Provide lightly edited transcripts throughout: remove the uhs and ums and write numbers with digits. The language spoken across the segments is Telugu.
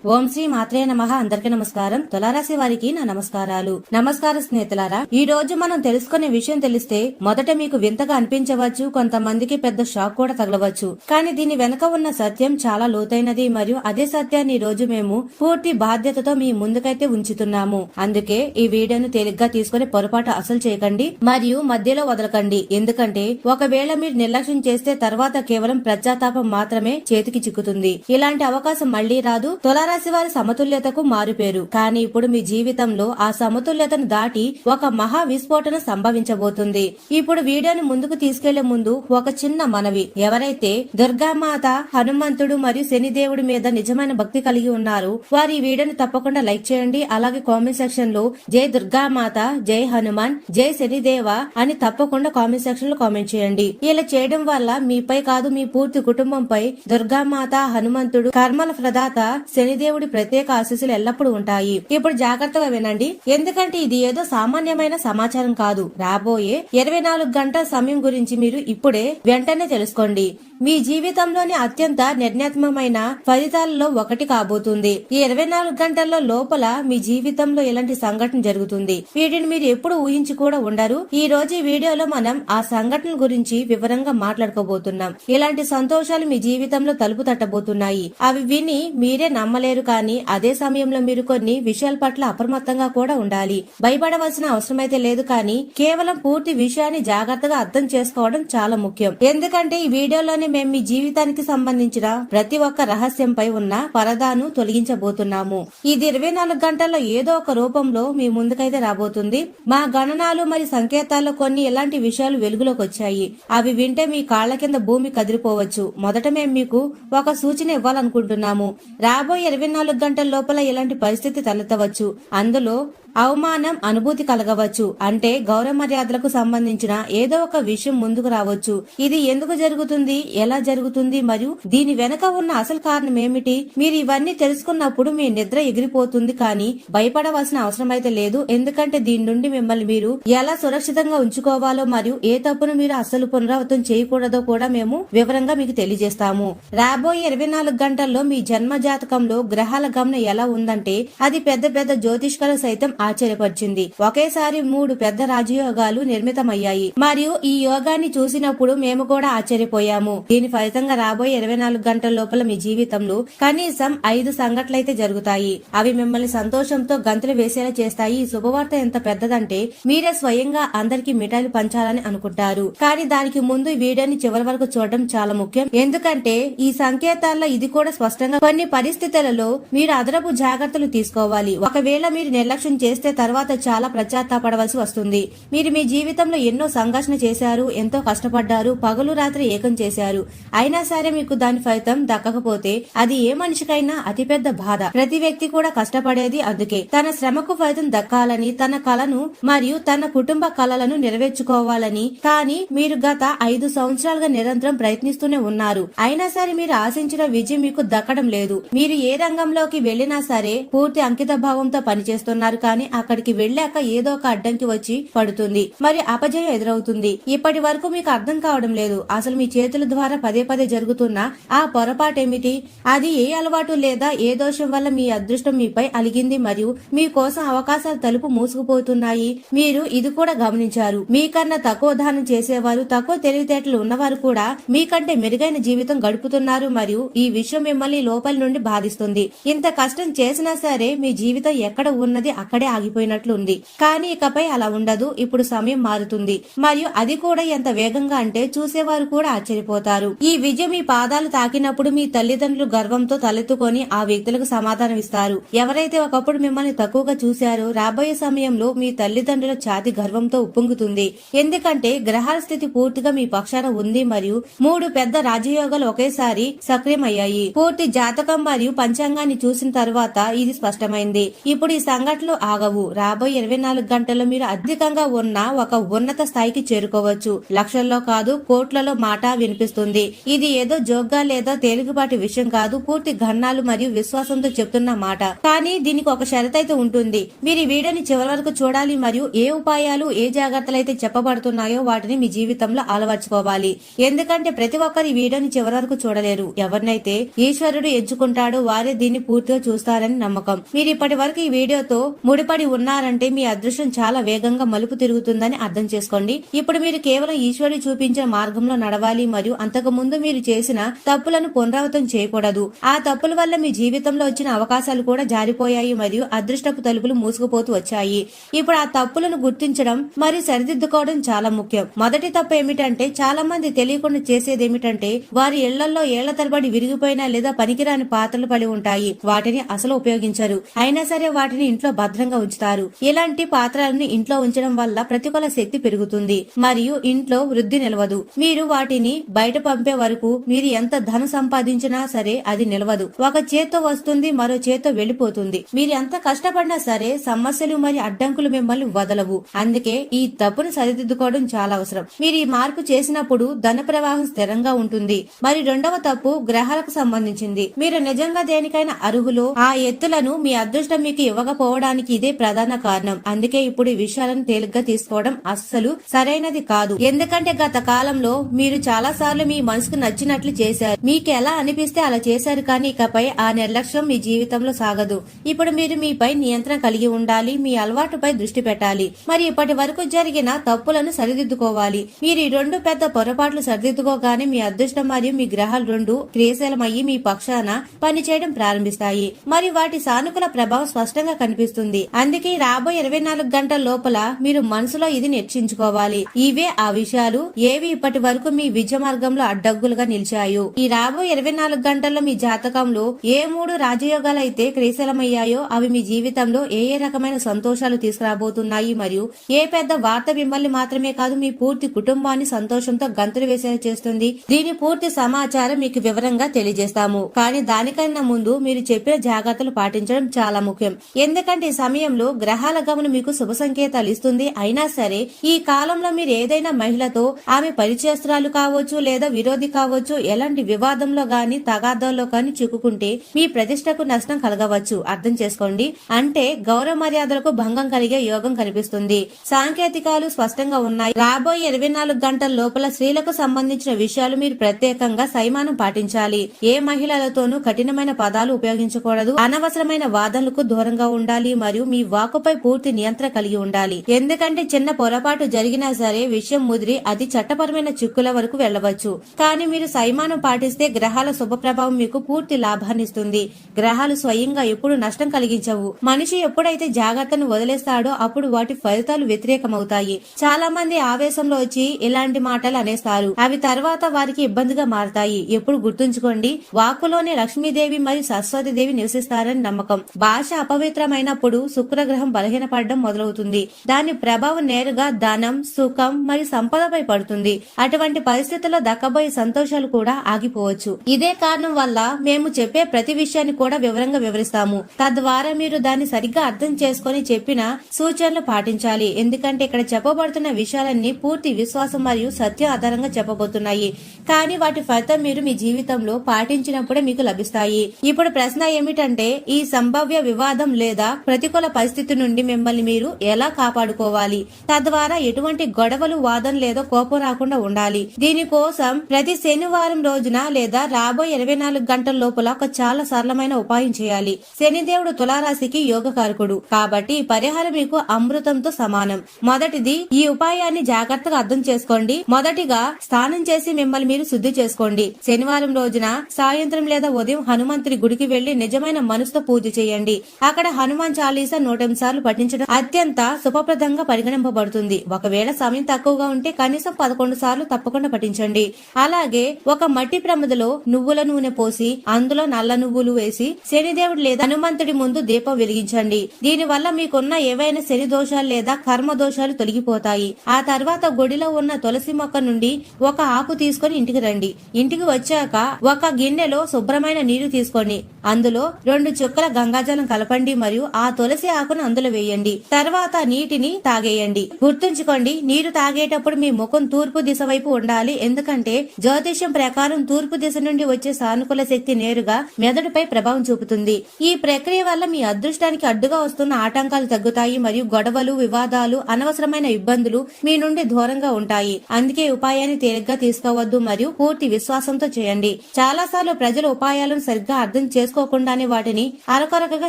ఓం శ్రీ మాత్రే నమః. అందరికీ నమస్కారం. తులారాశి వారికి నా నమస్కారాలు. నమస్కార స్నేహితులారా, ఈ రోజు మనం తెలుసుకునే విషయం తెలిస్తే మొదట మీకు వింతగా అనిపించవచ్చు, కొంతమందికి పెద్ద షాక్ కూడా తగలవచ్చు. కానీ దీని వెనక ఉన్న సత్యం చాలా లోతైనది మరియు అదే సత్యాన్ని ఈ రోజు మేము పూర్తి బాధ్యతతో మీ ముందుకైతే ఉంచుతున్నాము. అందుకే ఈ వీడియోను తేలిగ్గా తీసుకుని పొరపాటు అసలు చేయకండి మరియు మధ్యలో వదలకండి. ఎందుకంటే ఒకవేళ మీరు నిర్లక్ష్యం చేస్తే తర్వాత కేవలం పశ్చాత్తాపం మాత్రమే చేతికి చిక్కుతుంది. ఇలాంటి అవకాశం మళ్లీ రాదు. తులారాశి వారి సమతుల్యతకు మారుపేరు. కానీ ఇప్పుడు మీ జీవితంలో ఆ సమతుల్యతను దాటి ఒక మహా విస్ఫోటన సంభవించబోతుంది. ఇప్పుడు వీడియోని ముందుకు తీసుకెళ్లే ముందు ఒక చిన్న మనవి. ఎవరైతే దుర్గామాత, హనుమంతుడు మరియు శనిదేవుడి మీద నిజమైన భక్తి కలిగి ఉన్నారు వారు ఈ వీడియోని తప్పకుండా లైక్ చేయండి. అలాగే కామెంట్ సెక్షన్ లో జై దుర్గామాత, జై హనుమాన్, జై శనిదేవ అని తప్పకుండా కామెంట్ సెక్షన్ లో కామెంట్ చేయండి. ఇలా చేయడం వల్ల మీపై కాదు మీ పూర్తి కుటుంబంపై దుర్గామాత, హనుమంతుడు, కర్మల ప్రదాత శనిదేవుడి ప్రత్యేక ఆశీస్సులు ఎల్లప్పుడూ ఉంటాయి. ఇప్పుడు జాగ్రత్తగా వినండి, ఎందుకంటే ఇది ఏదో సామాన్యమైన సమాచారం కాదు. రాబోయే 24 గంటల సమయం గురించి మీరు ఇప్పుడే వెంటనే తెలుసుకోండి. మీ జీవితంలోని అత్యంత నిర్ణయాత్మకమైన ఫలితాలలో ఒకటి కాబోతుంది. ఈ 24 గంటల్లో లోపల మీ జీవితంలో ఎలాంటి సంఘటన జరుగుతుంది, వీటిని మీరు ఎప్పుడు ఊహించి కూడా ఉండరు. ఈ రోజు ఈ వీడియోలో మనం ఆ సంఘటన గురించి వివరంగా మాట్లాడుకోబోతున్నాం. ఇలాంటి సంతోషాలు మీ జీవితంలో తలుపు తట్టబోతున్నాయి. అవి విని మీరే నమ్మలేరు. కానీ అదే సమయంలో మీరు కొన్ని విషయాల పట్ల అప్రమత్తంగా కూడా ఉండాలి. భయపడవలసిన అవసరమైతే లేదు, కానీ కేవలం పూర్తి విషయాన్ని జాగ్రత్తగా అర్థం చేసుకోవడం చాలా ముఖ్యం. ఎందుకంటే ఈ వీడియోలోనే మేము మీ జీవితానికి సంబంధించిన ప్రతి ఒక్క రహస్యంపై ఉన్న పరదాను తొలగించబోతున్నాము. ఇది 24 గంటల్లో ఏదో ఒక రూపంలో మీ ముందుకైతే రాబోతుంది. మా గణనాలు మరియు సంకేతాల్లో కొన్ని ఎలాంటి విషయాలు వెలుగులోకి వచ్చాయి. అవి వింటే మీ కాళ్ల కింద భూమి కదిలిపోవచ్చు. మొదట మేము మీకు ఒక సూచన ఇవ్వాలనుకుంటున్నాము. రాబోయే 24 గంటల లోపల ఇలాంటి పరిస్థితి తలెత్తవచ్చు. అందులో అవమానం అనుభూతి కలగవచ్చు. అంటే గౌరవ మర్యాదలకు సంబంధించిన ఏదో ఒక విషయం ముందుకు రావచ్చు. ఇది ఎందుకు జరుగుతుంది, ఎలా జరుగుతుంది మరియు దీని వెనక ఉన్న అసలు కారణం ఏమిటి, మీరు ఇవన్నీ తెలుసుకున్నప్పుడు మీ నిద్ర ఎగిరిపోతుంది. కానీ భయపడవలసిన అవసరం అయితే లేదు. ఎందుకంటే దీని నుండి మిమ్మల్ని మీరు ఎలా సురక్షితంగా ఉంచుకోవాలో మరియు ఏ తప్పును మీరు అస్సలు పునరావృతం చేయకూడదో కూడా మేము వివరంగా మీకు తెలియజేస్తాము. రాబోయే 24 గంటల్లో మీ జన్మ జాతకంలో గ్రహాల గమనం ఎలా ఉందంటే అది పెద్ద పెద్ద జ్యోతిష్కులు సైతం ఆశ్చర్యపరిచింది. ఒకేసారి 3 పెద్ద రాజయోగాలు నిర్మితమయ్యాయి మరియు ఈ యోగాన్ని చూసినప్పుడు మేము కూడా ఆశ్చర్యపోయాము. దీని ఫలితంగా రాబోయే 24 గంటల లోపల మీ జీవితంలో కనీసం 5 సంఘటనలైతే జరుగుతాయి. అవి మిమ్మల్ని సంతోషంతో గంతులు వేసేలా చేస్తాయి. ఈ శుభవార్త ఎంత పెద్దదంటే మీరే స్వయంగా అందరికి మిఠాయిలు పంచాలని అనుకుంటారు. కానీ దానికి ముందు ఈ వీడియోని చివరి వరకు చూడడం చాలా ముఖ్యం. ఎందుకంటే ఈ సంకేతాల్లో ఇది కూడా స్పష్టంగా కొన్ని పరిస్థితులలో మీరు అదనపు జాగ్రత్తలు తీసుకోవాలి. ఒకవేళ మీరు నిర్లక్ష్యం చేస్తే తర్వాత చాలా పశ్చాత్తాపడవలసి వస్తుంది. మీరు మీ జీవితంలో ఎన్నో సంఘర్షణ చేశారు, ఎంతో కష్టపడ్డారు, పగలు రాత్రి ఏకం చేశారు. అయినా సరే మీకు దాని ఫలితం దక్కకపోతే అది ఏ మనిషికైనా అతిపెద్ద బాధ. ప్రతి వ్యక్తి కూడా కష్టపడేది అందుకే, తన శ్రమకు ఫలితం దక్కాలని, తన కలను మరియు తన కుటుంబ కలలను నెరవేర్చుకోవాలని. కానీ మీరు గత 5 సంవత్సరాలుగా నిరంతరం ప్రయత్నిస్తూనే ఉన్నారు. అయినా సరే మీరు ఆశించిన విజయం మీకు దక్కడం లేదు. మీరు ఏ రంగంలోకి వెళ్లినా సరే పూర్తి అంకిత భావంతో పనిచేస్తున్నారు. కానీ అక్కడికి వెళ్ళాక ఏదో ఒక అడ్డంకి వచ్చి పడుతుంది, మరి అపజయం ఎదురవుతుంది. ఇప్పటి వరకు మీకు అర్థం కావడం లేదు అసలు మీ చేతుల ద్వారా పదే పదే జరుగుతున్న ఆ పొరపాటేమిటి, అది ఏ అలవాటు లేదా ఏ దోషం వల్ల మీ అదృష్టం మీపై అలిగింది మరియు మీ కోసం అవకాశాలు తలుపు మూసుకుపోతున్నాయి. మీరు ఇది కూడా గమనించారు. మీకన్నా తక్కువ దానం చేసేవారు, తక్కువ తెలివితేటలు ఉన్నవారు కూడా మీకంటే మెరుగైన జీవితం గడుపుతున్నారు మరియు ఈ విషయం మిమ్మల్ని లోపలి నుండి బాధిస్తుంది. ఇంత కష్టం చేసినా సరే మీ జీవితం ఎక్కడ ఉన్నది అక్కడే ఆగిపోయినట్లు ఉంది. కానీ ఇకపై అలా ఉండదు. ఇప్పుడు సమయం మారుతుంది మరియు అది కూడా ఎంత వేగంగా అంటే చూసేవారు కూడా ఆశ్చర్యపోతారు. ఈ విజయం మీ పాదాలు తాకినప్పుడు మీ తల్లిదండ్రులు గర్వంతో తలెత్తుకొని ఆ వ్యక్తులకు సమాధానం ఇస్తారు. ఎవరైతే ఒకప్పుడు మిమ్మల్ని తక్కువగా చూశారో రాబోయే సమయంలో మీ తల్లిదండ్రుల ఛాతి గర్వంతో ఉప్పొంగుతుంది. ఎందుకంటే గ్రహాల స్థితి పూర్తిగా మీ పక్షాన ఉంది మరియు 3 పెద్ద రాజయోగాలు ఒకేసారి సక్రియమయ్యాయి. పూర్తి జాతకం మరియు పంచాంగాన్ని చూసిన తర్వాత ఇది స్పష్టమైంది. ఇప్పుడు ఈ సంఘటనలు ఆగవు. రాబోయే 24 గంటల్లో మీరు అధికంగా ఉన్న ఒక ఉన్నత స్థాయికి చేరుకోవచ్చు. లక్షల్లో కాదు, కోట్లలో మాట వినిపిస్తుంది. ఇది ఏదో జోగ్గా లేదా తేలికపాటి విషయం కాదు, పూర్తి గణాలు మరియు విశ్వాసంతో చెప్తున్న మాట. కానీ దీనికి ఒక షరతు అయితే ఉంటుంది. మీరు ఈ వీడియోని చివరి వరకు చూడాలి మరియు ఏ ఉపాయాలు, ఏ జాగ్రత్తలు అయితే చెప్పబడుతున్నాయో వాటిని మీ జీవితంలో అలవర్చుకోవాలి. ఎందుకంటే ప్రతి ఒక్కరు ఈ వీడియోని చివరి వరకు చూడలేరు. ఎవరినైతే ఈశ్వరుడు ఎంచుకుంటాడో వారే దీన్ని పూర్తిగా చూస్తారని నమ్మకం. మీరు ఇప్పటి వరకు ఈ వీడియోతో ముడిపడి ఉన్నారంటే మీ అదృష్టం చాలా వేగంగా మలుపు తిరుగుతుందని అర్థం చేసుకోండి. ఇప్పుడు మీరు కేవలం ఈశ్వరుడు చూపించిన మార్గంలో నడవాలి మరియు అంతకు ముందు మీరు చేసిన తప్పులను పునరావృతం చేయకూడదు. ఆ తప్పుల వల్ల మీ జీవితంలో వచ్చిన అవకాశాలు కూడా జారిపోయాయి మరియు అదృష్టపు తలుపులు మూసుకుపోతూ వచ్చాయి. ఇప్పుడు ఆ తప్పులను గుర్తించడం మరియు సరిదిద్దుకోవడం చాలా ముఖ్యం. మొదటి తప్పు ఏమిటంటే చాలా మంది తెలియకుండా చేసేది ఏమిటంటే వారి ఇళ్లలో ఏళ్ల తరబడి విరిగిపోయిన లేదా పనికిరాని పాత్రలు పడి ఉంటాయి. వాటిని అసలు ఉపయోగించరు. అయినా సరే వాటిని ఇంట్లో భద్రంగా ఉంచుతారు. ఇలాంటి పాత్రలను ఇంట్లో ఉంచడం వల్ల ప్రతికూల శక్తి పెరుగుతుంది మరియు ఇంట్లో వృద్ధి నిలవదు. మీరు వాటిని బయట పంపే వరకు మీరు ఎంత ధనం సంపాదించినా సరే అది నిలవదు. ఒక చేత్తో వస్తుంది, మరో చేత్తో వెళ్లిపోతుంది. మీరు ఎంత కష్టపడినా సరే సమస్యలు మరియు అడ్డంకులు మిమ్మల్ని వదలవు. అందుకే ఈ తప్పును సరిదిద్దుకోవడం చాలా అవసరం. మీరు ఈ మార్పు చేసినప్పుడు ధన ప్రవాహం స్థిరంగా ఉంటుంది. మరి రెండవ తప్పు గ్రహాలకు సంబంధించింది. మీరు నిజంగా దేనికైనా అర్హులు. ఆ ఎత్తులను మీ అదృష్టం మీకు ఇవ్వకపోవడానికి ఇదే ప్రధాన కారణం. అందుకే ఇప్పుడు ఈ విషయాలను తేలిగ్గా తీసుకోవడం అస్సలు సరైనది కాదు. ఎందుకంటే గత కాలంలో మీరు చాలా సార్లు మీ మనసుకు నచ్చినట్లు చేశారు. మీకు ఎలా అనిపిస్తే అలా చేశారు. కానీ ఇకపై ఆ నిర్లక్ష్యం మీ జీవితంలో సాగదు. ఇప్పుడు మీరు మీపై నియంత్రణ కలిగి ఉండాలి. మీ అలవాటుపై దృష్టి పెట్టాలి. మరి ఇప్పటి వరకు జరిగిన తప్పులను సరిదిద్దుకోవాలి. మీరు ఈ రెండు పెద్ద పొరపాట్లు సరిదిద్దుకోగానే మీ అదృష్టం మరియు మీ గ్రహాలు రెండు క్రియాశీలమయ్యి మీ పక్షాన పనిచేయడం ప్రారంభిస్తాయి. మరి వాటి సానుకూల ప్రభావం స్పష్టంగా కనిపిస్తుంది. అందుకే రాబోయే 24 గంటల లోపల మీరు మనసులో ఇది నిశ్చయించుకోవాలి. ఇవే ఆ విషయాలు ఏవి ఇప్పటి వరకు మీ విజయ మార్గంలో అడ్డగ్గులుగా నిలిచాయో. ఈ రాబోయే 24 గంటల్లో మీ జాతకంలో ఏ 3 రాజయోగాలు అయితే క్రియాశీలమయ్యాయో అవి మీ జీవితంలో ఏ ఏ రకమైన సంతోషాలు తీసుకురాబోతున్నాయి మరియు ఏ పెద్ద వార్త మిమ్మల్ని మాత్రమే కాదు మీ పూర్తి కుటుంబాన్ని సంతోషంతో గంతులు వేసేలా చేస్తుంది. దీని పూర్తి సమాచారం మీకు వివరంగా తెలియజేస్తాము. కానీ దానికన్నా ముందు మీరు చెప్పిన జాగ్రత్తలు పాటించడం చాలా ముఖ్యం. ఎందుకంటే ఈ సమయంలో గ్రహాల గమనం మీకు శుభ సంకేతాలు ఇస్తుంది. అయినా సరే ఈ కాలంలో మీరు ఏదైనా మహిళతో, ఆమె పరిచయస్తురాలు కావచ్చు లేదా విరోధి కావచ్చు, ఎలాంటి వివాదంలో గాని తగాదాల్లో గాని చిక్కుకుంటే మీ ప్రతిష్టకు నష్టం కలగవచ్చు. అర్థం చేసుకోండి. అంటే గౌరవ మర్యాదలకు భంగం కలిగే యోగం కనిపిస్తుంది. సాంకేతికాలు స్పష్టంగా ఉన్నాయి. రాబోయే 24 గంటల లోపల స్త్రీలకు సంబంధించిన విషయాలు మీరు ప్రత్యేకంగా సైమానం పాటించాలి. ఏ మహిళలతోనూ కఠినమైన పదాలు ఉపయోగించకూడదు. అనవసరమైన వాదనలకు దూరంగా ఉండాలి మరియు మీ వాకుపై పూర్తి నియంత్రణ కలిగి ఉండాలి. ఎందుకంటే చిన్న పొరపాటు జరిగినా సరే విషయం ముదిరి అది చట్టపరమైన చిక్కుల వరకు వెళ్లవచ్చు. కానీ మీరు సైమానం పాటిస్తే గ్రహాల శుభ ప్రభావం మీకు పూర్తి లాభాన్నిస్తుంది. గ్రహాలు స్వయంగా ఎప్పుడు నష్టం కలిగించవు. మనిషి ఎప్పుడైతే జాగ్రత్తను వదిలేస్తాడో అప్పుడు వాటి ఫలితాలు వ్యతిరేకమవుతాయి. చాలా మంది ఆవేశంలో వచ్చి ఇలాంటి మాటలు అనేస్తారు. అవి తర్వాత వారికి ఇబ్బందిగా మారతాయి. ఎప్పుడు గుర్తుంచుకోండి, వాక్కులోనే లక్ష్మీదేవి మరియు సరస్వతి దేవి నివసిస్తారని నమ్మకం. భాష అపవిత్రమైనప్పుడు శుక్రగ్రహం బలహీనపడడం మొదలవుతుంది. దాని ప్రభావం నేరుగా ధనం, సుఖం మరియు సంపదపై పడుతుంది. అటువంటి పరిస్థితుల్లో దక్కబోయే సంతోషాలు కూడా ఆగిపోవచ్చు. ఇదే కారణం వల్ల మేము చెప్పే ప్రతి విషయాన్ని కూడా వివరంగా వివరిస్తాము. తద్వారా మీరు దాన్ని సరిగ్గా అర్థం చేసుకుని చెప్పిన సూచనలు పాటించాలి. ఎందుకంటే ఇక్కడ చెప్పబడుతున్న విషయాలన్నీ పూర్తి విశ్వాసం మరియు సత్యం ఆధారంగా చెప్పబోతున్నాయి. కానీ వాటి ఫలితం మీరు మీ జీవితంలో పాటించినప్పుడే మీకు లభిస్తాయి. ఇప్పుడు ప్రశ్న ఏమిటంటే ఈ సంభావ్య వివాదం లేదా ప్రతికూల పరిస్థితి నుండి మిమ్మల్ని మీరు ఎలా కాపాడుకోవాలి? తద్వారా ఎటువంటి గొడవలు, వాదన లేదా కోపం రాకుండా ఉండాలి. దీనికోసం ప్రతి శనివారం రోజున లేదా రాబోయే 24 గంటల లోపల ఒక చాలా సరళమైన ఉపాయం చేయాలి. శనిదేవుడు తులారాశికి యోగకారకుడు కాబట్టి ఈ పరిహారం మీకు అమృతంతో సమానం. మొదటిది, ఈ ఉపాయాన్ని జాగ్రత్తగా అర్థం చేసుకోండి. మొదటిగా స్నానం చేసి మిమ్మల్ని మీరు శుద్ధి చేసుకోండి. శనివారం రోజున సాయంత్రం లేదా ఉదయం హనుమంతుడి గుడికి వెళ్లి నిజమైన మనసుతో పూజ చేయండి. అక్కడ హనుమాన్ చాలీసా 108 సార్లు పఠించడం అత్యంత శుభప్రదంగా పరిగణింపబడుతుంది. ఒకవేళ సమయం తక్కువగా ఉంటే కనీసం 11 సార్లు తప్పకుండా పఠించండి. అలాగే ఒక మట్టి ప్రమిదలో నువ్వుల నూనె పోసి అందులో నల్ల నువ్వులు వేసి శనిదేవుడు లేదా హనుమంతుడి ముందు దీపం వెలిగించండి. దీని వల్ల మీకున్న ఏవైనా శని దోషాలు లేదా కర్మ దోషాలు తొలగిపోతాయి. ఆ తర్వాత గుడిలో ఉన్న తులసి మొక్క నుండి ఒక ఆకు తీసుకుని ఇంటికి రండి. ఇంటికి వచ్చాక ఒక గిన్నెలో శుభ్రమైన నీరు తీసుకోండి. అందులో 2 చుక్కల గంగాజలం కలపండి మరియు ఆ తులసి ఆకును అందులో వేయండి. తర్వాత నీటిని తాగేయండి. గుర్తుంచుకోండి, నీరు తాగేటప్పుడు మీ ముఖం తూర్పు దిశ వైపు ఉండాలి. ఎందుకంటే జ్యోతిష్యం ప్రకారం తూర్పు దిశ నుండి వచ్చే సానుకూల శక్తి నేరుగా మెదడుపై ప్రభావం చూపుతుంది. ఈ ప్రక్రియ వల్ల మీ అదృష్టానికి అడ్డుగా వస్తున్న ఆటంకాలు తగ్గుతాయి మరియు గొడవలు, వివాదాలు, అనవసరమైన ఇబ్బందులు మీ నుండి దూరంగా ఉంటాయి. అందుకే ఉపాయాన్ని తేలిగ్గా తీసుకోవద్దు మరియు పూర్తి విశ్వాసంతో చేయండి. చాలా సార్లు ప్రజలు ఉపాయాలను సరిగ్గా అర్థం చేసుకోకుండానే వాటిని అరకొరకగా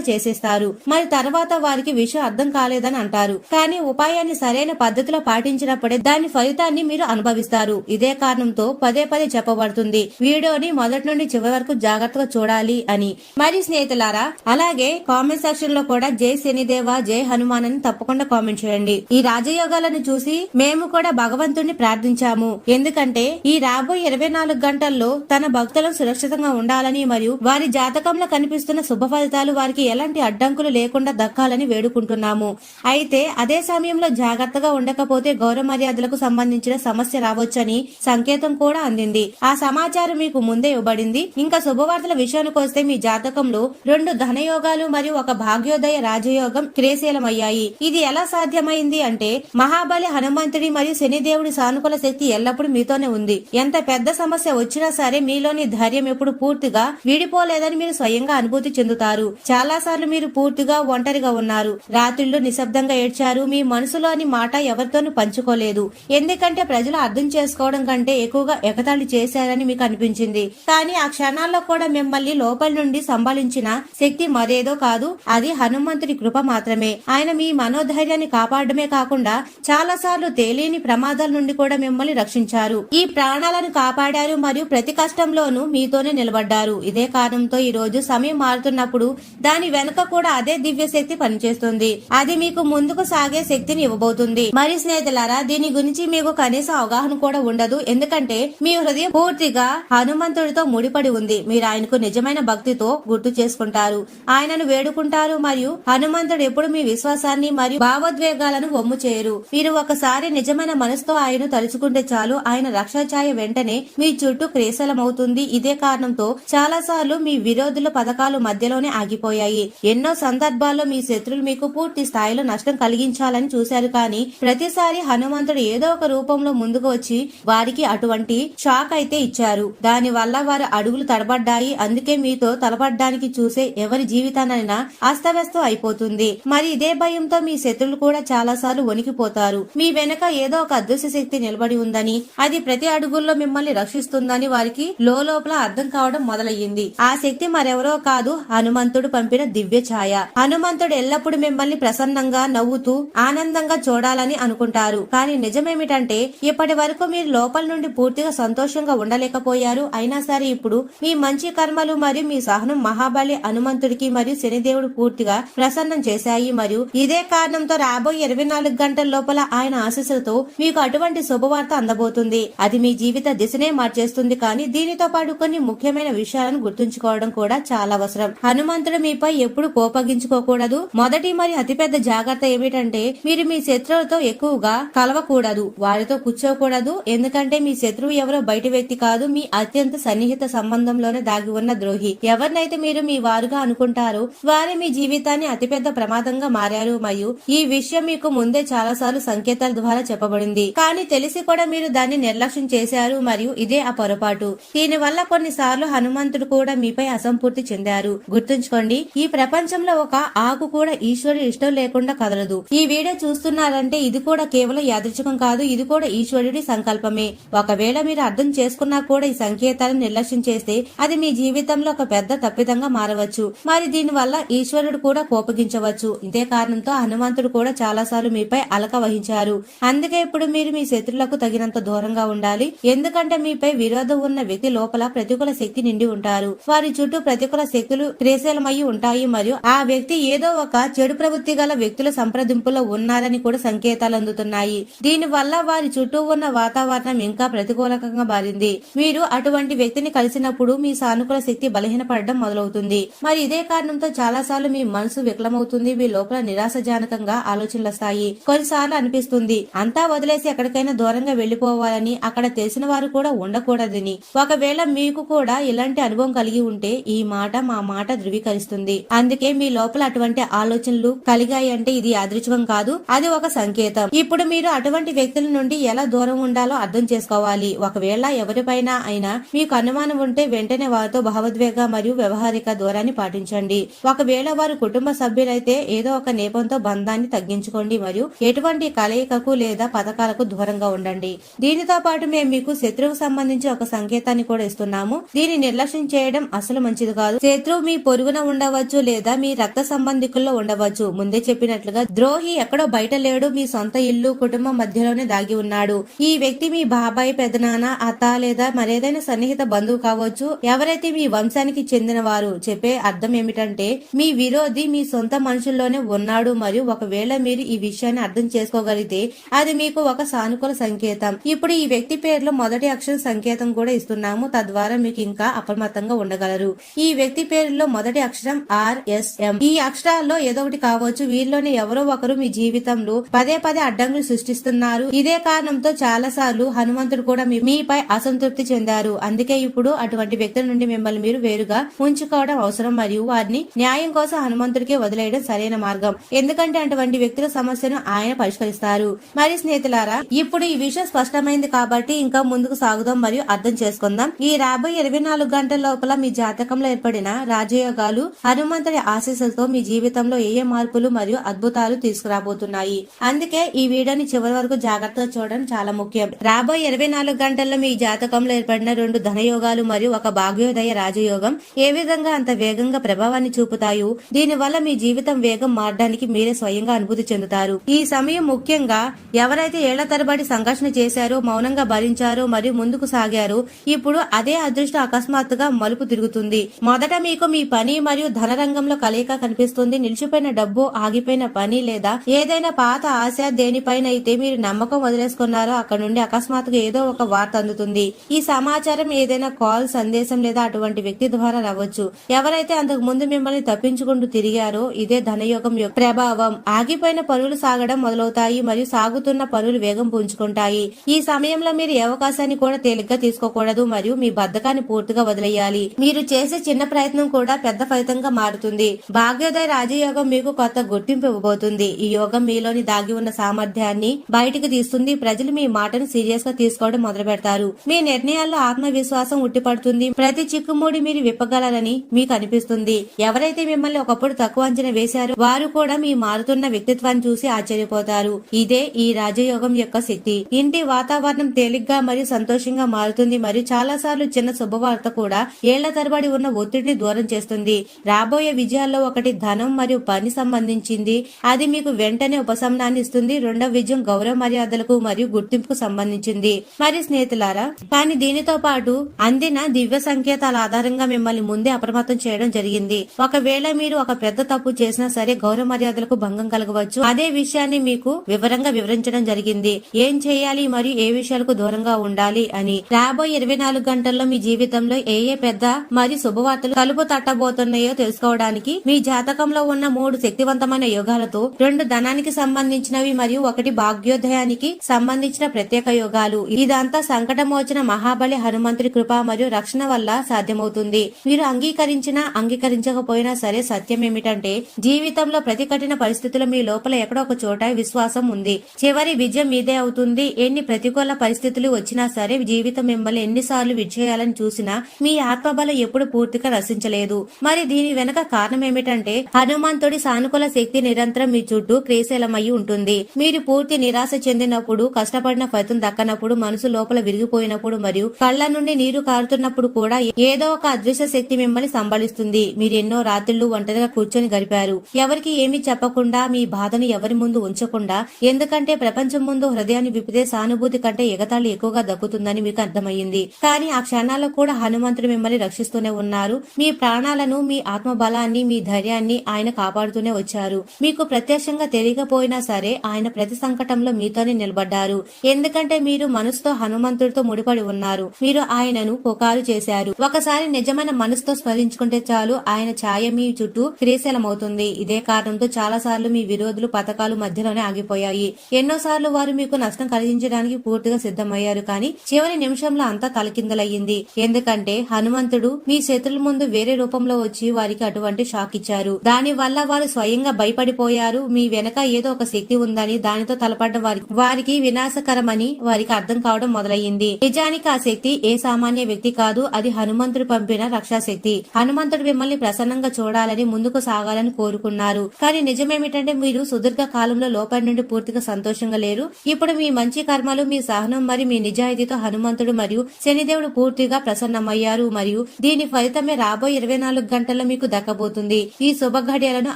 చేసేస్తారు. మరి తర్వాత వారికి విషయం అర్థం కాలేదని అంటారు. కానీ ఉపాయాన్ని సరైన పద్ధతిలో పాటించినప్పుడే దాని ఫలితాన్ని మీరు అనుభవిస్తారు. ఇదే కారణంతో పదే పదే చెప్పబడుతుంది వీడియోని మొదటి నుండి చివరి వరకు జాగ్రత్తగా చూడాలి అని. మరి స్నేహితులారా, అలాగే కామెంట్ సెక్షన్ లో కూడా జై శనిదేవ, జై హనుమాన్ అని తప్పకుండా కామెంట్ చేయండి. ఈ రాజయోగాలను చూసి మేము కూడా భగవంతుణ్ణి ప్రార్థించాము. ఎందుకంటే ఈ రాబోయే 24 గంటల్లో తన భక్తులను సురక్షితంగా ఉండాలని మరియు వారి జాతకంలో కనిపిస్తున్న శుభ ఫలితాలు వారికి ఎలాంటి అడ్డంకులు లేకుండా దక్కాలని వేడుకుంటున్నాము. అయితే అదే సమయంలో జాగ్రత్తగా ఉండకపోతే గౌరవ మర్యాదలకు సంబంధించిన సమస్య రావచ్చని సంకేతం కూడా అందింది. ఆ సమాచారం మీకు ముందే ఇవ్వబడింది. ఇంకా శుభవార్తల విషయానికి వస్తే మీ జాతకంలో 2 ధనయోగాలు మరియు ఒక భాగ్యోదయ రాజయోగం క్రియాశీలమయ్యాయి. ఇది ఎలా సాధ్యమైంది అంటే మహాబలి హనుమంతుడి మరియు శనిదేవుడి సానుకూల శక్తి ఎల్లప్పుడూ మీతోనే ఉంది. ఎంత పెద్ద సమస్య వచ్చినా సరే మీలోని ధైర్యం ఎప్పుడు పూర్తిగా వీడిపోలేదని మీరు స్వయంగా అనుభూతి చెందుతారు. చాలా సార్లు మీరు పూర్తిగా ఒంటరిగా ఉన్నారు. రాత్రిళ్ళు నిశ్శబ్దంగా ఏడ్చారు. మీ మనసులోని మాట ఎవరితోనూ పంచుకోలేదు. ఎందుకంటే ప్రజలు అర్థం చేసుకోవడం కంటే ఎక్కువగా ఎగతాళి చేశారని మీకు అనిపించింది. కానీ ఆ క్షణాల్లో కూడా మిమ్మల్ని లోపల నుండి సంభాళించిన శక్తి మరేదో కాదు, అది హనుమంతుడి కృప మాత్రమే. ఆయన మీ మనోధైర్యాన్ని కాపాడమే కాకుండా చాలా సార్లు తెలియని ప్రమాదాల నుండి కూడా మిమ్మల్ని రక్షించారు. ఈ ప్రాణాలను కాపాడారు మరియు ప్రతి కష్టంలోనూ మీతోనే నిలబడ్డారు. ఇదే కారణంతో ఈ రోజు సమయం మారుతున్నప్పుడు దాని వెనుక కూడా అదే దివ్య శక్తి పనిచేస్తుంది. అది మీకు ముందుకు సాగే శక్తిని ఇవ్వబోతుంది. మరి స్నేహితులారా, దీని గురించి మీకు కనీస అవగాహన కూడా ఉండదు. ఎందుకంటే మీ హృదయం పూర్తిగా హనుమంతుడితో ముడిపడి ఉంది. మీరు ఆయనకు నిజమైన భక్తితో గుర్తు చేసుకుంటారు, ఆయనను వేడుకుంటారు మరియు హనుమంతుడు ఎప్పుడు మీ విశ్వాసాన్ని మరియు భావోద్వేగాలను వమ్ము చేయరు. మీరు ఒకసారి నిజమైన మనసుతో ఆయన తలుచుకుంటే చాలు, ఆయన రక్షాఛాయ వెంటనే మీ చుట్టూ క్రేసలమవుతుంది. ఇదే కారణంతో చాలా సార్లు మీ విరోధుల పథకాలు మధ్యలోనే ఆగిపోయాయి. ఎన్నో సందర్భాల్లో మీ శత్రులు మీకు పూర్తి స్థాయిలో నష్టం కలిగించాలని చూశారు. కానీ ప్రతిసారి హనుమంతుడు ఏదో ఒక రూపంలో ముందుకు వచ్చి వారికి అటువంటి షాక్ అయితే ఇచ్చారు. దాని వల్ల వారి అడుగులు తడబడ్డాయి. అందుకే మీతో తలపడ్డానికి చూసే ఎవరి జీవితానైనా అస్తవ్యస్తం అయిపోతుంది. మరి ఇదే భయంతో మీ శత్రులు కూడా చాలా సార్లు వణికిపోతారు. మీ వెనక ఏదో ఒక అదృశ్య శక్తి నిలబడి ఉందని, అది ప్రతి అడుగుల్లో మిమ్మల్ని రక్షిస్తుందని వారికి లోపల అర్థం కావడం మొదలయ్యింది. ఆ శక్తి మరెవరో కాదు, హనుమంతుడు పంపిన దివ్య ఛాయ. హనుమంతుడు ఎల్లప్పుడూ మిమ్మల్ని ప్రసన్నంగా, నవ్వుతూ, ఆనందంగా చూడాలని అనుకుంటారు. కానీ నిజమేమిటంటే ఇప్పటి వరకు మీరు లోపల నుండి పూర్తిగా సంతోషంగా ఉండలేకపోయారు. అయినా సరే ఇప్పుడు మీ మంచి కర్మలు మరియు మీ సహనం మహాబలి హనుమంతుడికి మరియు శనిదేవుడు పూర్తిగా ప్రసన్నం చేశాయి. మరియు ఇదే కారణంతో రాబోయే 24 గంటల లోపల ఆయన ఆశీస్సులతో మీకు అటువంటి శుభవార్త అందబోతుంది. అది మీ జీవిత దిశనే మార్చేస్తుంది. కానీ దీనితో పాటు కొన్ని ముఖ్యమైన విషయాలను గుర్తుంచుకోవడం కూడా చాలా అవసరం. హనుమంతుడు మీపై ఎప్పుడు కోపగించుకోకూడదు. మొదటి మరియు అతిపెద్ద జాగ్రత్త ఏమిటంటే మీరు మీ శత్రువులతో ఎక్కువగా కలవకూడదు, వారితో కూర్చోకూడదు. ఎందుకంటే మీ శత్రువు ఎవరో బయట వ్యక్తి కాదు, మీ అత్యంత సన్నిహిత సంబంధంలోనే దాగి ఉన్న ద్రోహి. ఎవరినైతే మీరు మీ వారుగా అనుకుంటారో వారే మీ జీవితాన్ని అతిపెద్ద ప్రమాదంగా మారారు. మరియు ఈ విషయం మీకు ముందే చాలా సార్లు సంకేతాల ద్వారా చెప్పబడింది. కానీ తెలిసి కూడా మీరు దాన్ని నిర్లక్ష్యం చేశారు మరియు ఇదే ఆ పొరపాటు. దీని వల్ల కొన్నిసార్లు హనుమంతుడు కూడా మీపై అసంపూర్తి చెందారు. గుర్తుంచుకోండి, ఈ ప్రపంచంలో ఒక ఆకు కూడా ఈశ్వరుడు ఇష్టం లేకుండా కదలదు. ఈ వీడియో చూస్తున్నారంటే ఇది కూడా కేవలం యాదృచ్ఛికం కాదు, ఇది కూడా ఈశ్వరుడి సంకల్పమే. ఒకవేళ మీరు అర్థం చేసుకున్నా కూడా ఈ సంకేతాలను నిర్లక్ష్యం చేస్తే అది మీ జీవితంలో ఒక పెద్ద తప్పిదంగా మారవచ్చు. మరి దీని వల్ల ఈశ్వరుడు కూడా కోపగించవచ్చు. ఇదే కారణంతో హనుమంతుడు కూడా చాలా సార్లు మీపై అలక వహించారు. అందుకే ఇప్పుడు మీరు మీ శత్రులకు తగినంత దూరంగా ఉండాలి. ఎందుకంటే మీపై విరోధం ఉన్న వ్యక్తి లోపల ప్రతికూల శక్తి నిండి ఉంటారు. వారి చుట్టూ ప్రతికూల శక్తులు క్రియాశీలమయ్యి ఉంటాయి మరియు ఆ వ్యక్తి ఏదో ఒక చెడు ప్రవృత్తి గల వ్యక్తుల సంప్రదింపులో ఉన్నారని కూడా సంకేతాలు అందుతున్నాయి. దీని వల్ల వారి చుట్టూ ఉన్న వాతావరణం ఇంకా ప్రతికూలకంగా మారింది. మీరు అటువంటి వ్యక్తిని కలిసినప్పుడు మీ సానుకూల శక్తి బలహీనపడడం మొదలవుతుంది. మరి ఇదే కారణంతో చాలా సార్లు మీ మనసు వికలమవుతుంది. మీ లోపల నిరాశజనకంగా ఆలోచనలు వస్తాయి. కొన్నిసార్లు అనిపిస్తుంది అంతా వదిలేసి ఎక్కడికైనా దూరంగా వెళ్లిపోవాలని, అక్కడ తెలిసిన వారు కూడా ఉండకూడదని. ఒకవేళ మీకు కూడా ఇలాంటి అనుభవం కలిగి ఉంటే ఈ మాట మా మాట ధృవీకరిస్తుంది. అందుకే మీ లోపల అటువంటి ఇటువంటి ఆలోచనలు కలిగాయి అంటే ఇది యాదృచ్ఛికం కాదు, అది ఒక సంకేతం. ఇప్పుడు మీరు అటువంటి వ్యక్తుల నుండి ఎలా దూరం ఉండాలో అర్థం చేసుకోవాలి. ఒకవేళ ఎవరిపైన అయినా మీకు అనుమానం ఉంటే వెంటనే వారితో భావోద్వేగ మరియు వ్యవహారిక దూరాన్ని పాటించండి. ఒకవేళ వారు కుటుంబ సభ్యులైతే ఏదో ఒక నేపంతో బంధాన్ని తగ్గించుకోండి మరియు ఎటువంటి కలయికకు లేదా పథకాలకు దూరంగా ఉండండి. దీనితో పాటు మేము మీకు శత్రువుకు సంబంధించి ఒక సంకేతాన్ని కూడా ఇస్తున్నాము. దీన్ని నిర్లక్ష్యం చేయడం అసలు మంచిది కాదు. శత్రువు మీ పొరుగున ఉండవచ్చు లేదా మీ రక్త సంబంధికుల్లో ఉండవచ్చు. ముందే చెప్పినట్లుగా ద్రోహి ఎక్కడో బయట లేడు, మీ సొంత ఇల్లు కుటుంబం మధ్యలోనే దాగి ఉన్నాడు. ఈ వ్యక్తి మీ బాబాయ్, పెదనాన్న, అత్త లేదా మరేదైనా సన్నిహిత బంధువు కావచ్చు. ఎవరైతే మీ వంశానికి చెందిన వారు. చెప్పే అర్థం ఏమిటంటే మీ విరోధి మీ సొంత మనుషుల్లోనే ఉన్నాడు మరియు ఒకవేళ మీరు ఈ విషయాన్ని అర్థం చేసుకోగలిగితే అది మీకు ఒక సానుకూల సంకేతం. ఇప్పుడు ఈ వ్యక్తి పేరులో మొదటి అక్షరం సంకేతం కూడా ఇస్తున్నాము, తద్వారా మీకు ఇంకా అప్రమత్తంగా ఉండగలరు. ఈ వ్యక్తి పేరులో మొదటి అక్షరం RSM. ఈ అక్షరాల్లో ఏదో ఒకటి కావచ్చు. వీరిలోనే ఎవరో ఒకరు మీ జీవితంలో పదే పదే అడ్డంకులు సృష్టిస్తున్నారు. ఇదే కారణంతో చాలా సార్లు హనుమంతుడు కూడా మీపై అసంతృప్తి చెందారు. అందుకే ఇప్పుడు అటువంటి వ్యక్తుల నుండి మిమ్మల్ని మీరు వేరుగా ఉంచుకోవడం అవసరం మరియు వారిని న్యాయం కోసం హనుమంతుడికే వదిలేయడం సరైన మార్గం. ఎందుకంటే అటువంటి వ్యక్తుల సమస్యను ఆయన పరిష్కరిస్తారు. మరి స్నేహితులారా, ఇప్పుడు ఈ విషయం స్పష్టమైంది కాబట్టి ఇంకా ముందుకు సాగుదాం మరియు అర్థం చేసుకుందాం. ఈ రాబోయే 24 గంటల లోపల మీ జాతకంలో ఏర్పడిన రాజయోగాలు హనుమంతుడి ఆశీస్సులతో మీ జీవితంలో ఏ మార్పులు మరియు అద్భుతాలు తీసుకురాబోతున్నాయి. అందుకే ఈ వీడియోని చివరి వరకు జాగ్రత్తగా చూడడం చాలా ముఖ్యం. రాబోయే 24 గంటల్లో మీ జాతకంలో ఏర్పడిన 2 ధనయోగాలు మరియు ఒక భాగ్యోదయ రాజయోగం ఏ విధంగా అంత వేగంగా ప్రభావాన్ని చూపుతాయో, దీని వల్ల మీ జీవితం వేగం మారడానికి మీరే స్వయంగా అనుభూతి చెందుతారు. ఈ సమయం ముఖ్యంగా ఎవరైతే ఏళ్ల తరబడి సంఘర్షణ చేశారో, మౌనంగా భరించారో మరియు ముందుకు సాగారో, ఇప్పుడు అదే అదృష్టం అకస్మాత్తుగా మలుపు తిరుగుతుంది. మొదట మీకు మీ పని మరియు ధన రంగంలో కలయిక కనిపిస్తుంది. నిలిచిపోయిన డబ్బు, ఆగిపోయిన పని లేదా ఏదైనా పాత ఆశ దేనిపైన అయితే మీరు నమ్మకం వదిలేసుకున్నారో అక్కడ నుండి అకస్మాత్తుగా ఏదో ఒక వార్త అందుతుంది. ఈ సమాచారం ఏదైనా కాల్, సందేశం లేదా అటువంటి వ్యక్తి ద్వారా రావచ్చు. ఎవరైతే అంతకు ముందు మిమ్మల్ని తప్పించుకుంటూ తిరిగారో ఇదే ధనయోగం యొక్క ప్రభావం. ఆగిపోయిన పనులు సాగడం మొదలవుతాయి మరియు సాగుతున్న పనులు వేగం పుంజుకుంటాయి. ఈ సమయంలో మీరు ఏ అవకాశాన్ని కూడా తేలిగ్గా తీసుకోకూడదు మరియు మీ బద్ధకాన్ని పూర్తిగా వదిలేయాలి. మీరు చేసే చిన్న ప్రయత్నం కూడా పెద్ద ఫలితంగా మారుతుంది. భాగ్యోదయ రాజయోగం మీకు కొత్త గుర్తింపు ఇవ్వబోతుంది. ఈ యోగం మీలోని దాగి ఉన్న సామర్థ్యాన్ని బయటికి తీస్తుంది. ప్రజలు మీ మాటను సీరియస్ గా తీసుకోవడం మొదలు పెడతారు. మీ నిర్ణయాల్లో ఆత్మవిశ్వాసం ఉట్టిపడుతుంది. ప్రతి చిక్కుముడి మీరు విప్పగలరని మీకు అనిపిస్తుంది. ఎవరైతే మిమ్మల్ని ఒకప్పుడు తక్కువ అంచనా వేశారో వారు కూడా మీ మారుతున్న వ్యక్తిత్వాన్ని చూసి ఆశ్చర్యపోతారు. ఇదే ఈ రాజయోగం యొక్క శక్తి. ఇంటి వాతావరణం తేలిగ్గా మరియు సంతోషంగా మారుతుంది మరియు చాలా సార్లు చిన్న శుభవార్త కూడా ఏళ్ల తరబడి ఉన్న ఒత్తిడిని దూరం చేస్తుంది. రాబోయే విజయాల్లో ఒకటి ధనం మరియు పని సంబంధించింది. అది మీకు వెంటనే ఉపశమనాన్ని ఇస్తుంది. రెండవ విజయం గౌరవ మర్యాదలకు మరియు గుర్తింపుకు సంబంధించింది. మరి స్నేహితులారా, కానీ దీనితో పాటు అందిన దివ్య సంకేతాల ఆధారంగా మిమ్మల్ని ముందే అప్రమత్తం చేయడం జరిగింది. ఒకవేళ మీరు ఒక పెద్ద తప్పు చేసినా సరే గౌరవ మర్యాదలకు భంగం కలగవచ్చు. అదే విషయాన్ని మీకు వివరంగా వివరించడం జరిగింది. ఏం చేయాలి మరియు ఏ విషయాలకు దూరంగా ఉండాలి అని. రాబోయే 24 గంటల్లో మీ జీవితంలో ఏ పెద్ద మరియు శుభవార్తలు కలుపు తట్టబోతున్నాయో తెలుసుకోవడానికి మీ జాతకంలో ఉన్న 3 శక్తివంతమైన యోగాలతో 2 ధనానికి సంబంధించినవి మరియు 1 భాగ్యోదయానికి సంబంధించిన ప్రత్యేక యోగాలు. ఇదంతా సంకటమోచన మహాబలి హనుమంతుడి కృప మరియు రక్షణ వల్ల సాధ్యమవుతుంది. మీరు అంగీకరించినా అంగీకరించకపోయినా సరే సత్యం ఏమిటంటే జీవితంలో ప్రతి కఠిన పరిస్థితుల్లో మీ లోపల ఎక్కడో ఒక చోట విశ్వాసం ఉంది. చివరి విజయం మీదే అవుతుంది. ఎన్ని ప్రతికూల పరిస్థితులు వచ్చినా సరే జీవితం మిమ్మల్ని ఎన్నిసార్లు విజయాలని చూసినా మీ ఆత్మబలం ఎప్పుడు పూర్తిగా రసించలేదు. మరి దీని వెనక కారణం ఏమిటంటే హనుమంతుడి సానుకూల శక్తి నిరంతరం మీ చుట్టూ క్రియాశీలమయ్యి ఉంటుంది. మీరు పూర్తి నిరాశ చెందినప్పుడు, కష్టపడిన ఫలితం దక్కనప్పుడు, మనసు లోపల విరిగిపోయినప్పుడు మరియు కళ్ల నుండి నీరు కారుతున్నప్పుడు కూడా ఏదో ఒక అదృశ్య శక్తి మిమ్మల్ని సంబలిస్తుంది. మీరు ఎన్నో రాత్రులు ఒంటరిగా కూర్చొని గడిపారు. ఎవరికి ఏమీ చెప్పకుండా, మీ బాధను ఎవరి ముందు ఉంచకుండా. ఎందుకంటే ప్రపంచం ముందు హృదయాన్ని విప్పితే సానుభూతి కంటే ఎగతాళి ఎక్కువగా దక్కుతుందని మీకు అర్థమయ్యింది. కానీ ఆ క్షణాల్లో కూడా హనుమంతుడు మిమ్మల్ని రక్షిస్తూనే ఉన్నారు. మీ ప్రాణాలను, మీ ఆత్మ బలాన్ని, మీ ధైర్యాన్ని ఆయన కాపాడుతూనే వచ్చారు. మీకు ప్రత్యక్షంగా తెలియకపోయినా సరే ఆయన ప్రతి సంకటంలో మీతోనే నిలబడ్డారు. ఎందుకంటే మీరు మనసుతో హనుమంతుడితో ముడిపడి ఉన్నారు. మీరు ఆయనను పుకారు చేశారు. ఒకసారి నిజమైన మనసుతో స్మరించుకుంటే చాలు ఆయన ఛాయ మీ చుట్టూ క్రియాశీలమవుతుంది. ఇదే కారణంతో చాలా సార్లు మీ విరోధులు పథకాలు మధ్యలోనే ఆగిపోయాయి. ఎన్నోసార్లు వారు మీకు నష్టం కలిగించడానికి పూర్తిగా సిద్ధమయ్యారు. కానీ చివరి నిమిషంలో అంతా తలకిందలయ్యింది. ఎందుకంటే హనుమంతుడు మీ శత్రుల ముందు వేరే రూపంలో వచ్చి వారికి అటువంటి షాక్ ఇచ్చారు. దాని దాని వల్ల వారు స్వయంగా భయపడిపోయారు. మీ వెనక ఏదో ఒక శక్తి ఉందని, దానితో తలపడ్డ వారికి వినాశకరమని వారికి అర్థం కావడం మొదలయ్యింది. నిజానికి ఆ శక్తి ఏ సామాన్య వ్యక్తి కాదు, అది హనుమంతుడు పంపిన రక్షాశక్తి. హనుమంతుడు మిమ్మల్ని ప్రసన్నంగా చూడాలని, ముందుకు సాగాలని కోరుకున్నారు. కానీ నిజమేమిటంటే మీరు సుదీర్ఘ కాలంలో లోపల నుండి పూర్తిగా సంతోషంగా లేరు. ఇప్పుడు మీ మంచి కర్మలు, మీ సహనం మరియు మీ నిజాయితీతో హనుమంతుడు మరియు శనిదేవుడు పూర్తిగా ప్రసన్నమయ్యారు మరియు దీని ఫలితమే రాబోయే 24 గంటల్లో మీకు దక్కబోతుంది. ఈ శుభ ఘడియలను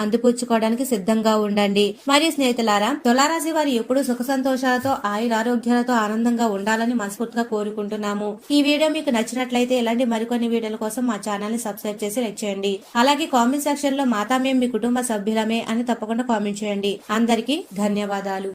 అందిపుచ్చుకోవడానికి సిద్ధంగా ఉండండి. మరియు స్నేహితులారా, తులారాశి వారు ఎప్పుడు సుఖ సంతోషాలతో, ఆయురారోగ్యాలతో ఆనందంగా ఉండాలని మనస్ఫూర్తిగా కోరుకుంటున్నాము. ఈ వీడియో మీకు నచ్చినట్లయితే ఇలాంటి మరికొన్ని వీడియోల కోసం మా ఛానల్ ని సబ్స్క్రైబ్ చేసి లైక్ చేయండి. అలాగే కామెంట్ సెక్షన్ లో మాతా మేము మీ కుటుంబ సభ్యులమే అని తప్పకుండా కామెంట్ చేయండి. అందరికీ ధన్యవాదాలు.